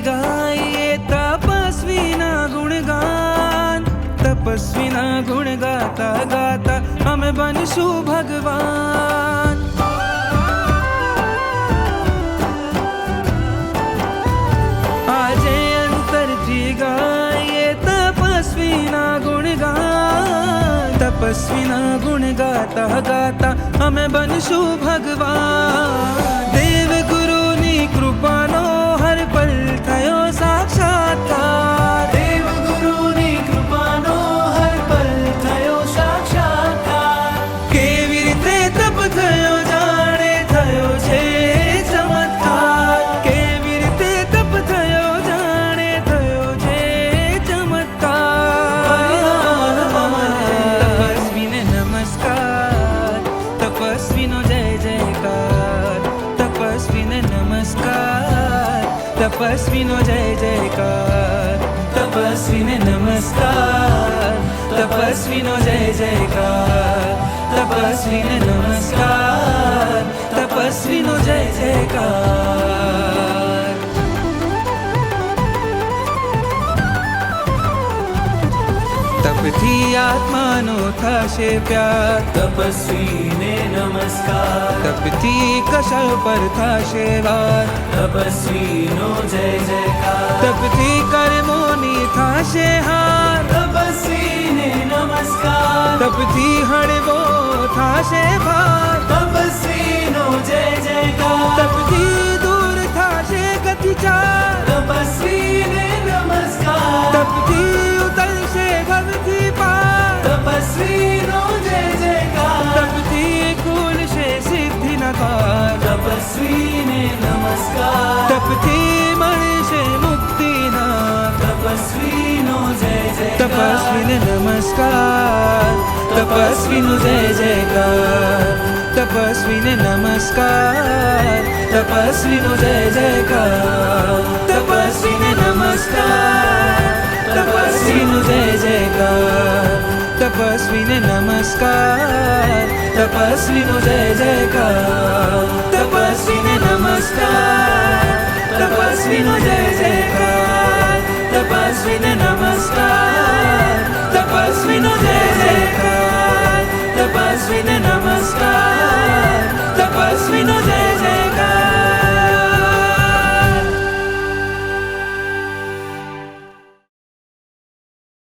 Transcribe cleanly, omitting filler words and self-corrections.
गाइए तपस्वीना गुणगान, तपस्वीना गुण गाता गाता हम बनशु भगवान। आजे अंतरथी गाइए तपस्वीना गुणगान, तपस्वीना गुण गाता गाता हम बनशु भगवान। देव गुरुनी कृपानो हर पल थयो साक्षात्कार, देव गुरुनी कृपानो हर पल थयो साक्षात्कार। केवी रीते तप थयो जाणे थयो छे चमत्कार, केवी रीते तप थयो जाणे थयो छे चमत्कार। तपस्वीने नमस्कार, तपस्वीनो जय जयकार, तपस्वीने नमस्कार, तपस्वीनो जय जयकार, तपस्वीने नमस्कार, तपस्वीनो जय जयकार, तपस्वीने नमस्कार, तपस्वीनो जय जयकार। तपथी आत्मानो थशे प्यार, तपस्वीने नमस्कार, तपथी कशा पर थशे वार, तपस्वीनो जय जयकार। तपथी कर्मोनी थशे हार, तपस्वीने नमस्कार, तपथी हळવો થશે ભાર, तपस्वीनो जय जयकार। तपथी दूर થશે ગતિચાર, तपस्वीने नमस्कार, तपथी ઉતરશે ભવથી પાર, तपस्वीनो जय जयकार। तपथी ખુલશે સિદ્ધિના દ્વાર, तपस्वीने नमस्कार, तपथी મળશે મુક્તિના। तपस्वीनो जय जयकार। तपस्वीने नमस्कार, तपस्वीनो जय जयकार, तपस्वीने नमस्कार, तपस्वीनो जय जयकार, तपस्वीने नमस्कार, तपस्वीनो जय जयकार, तपस्वीने नमस्कार, तपस्वीनो जय जयकार, तपस्वीने नमस्कार, तपस्वीनो जय जयकार, तपस्वीने नमस्कार, तपस्वीनो जय जयकार, तपस्वीने नमस्कार।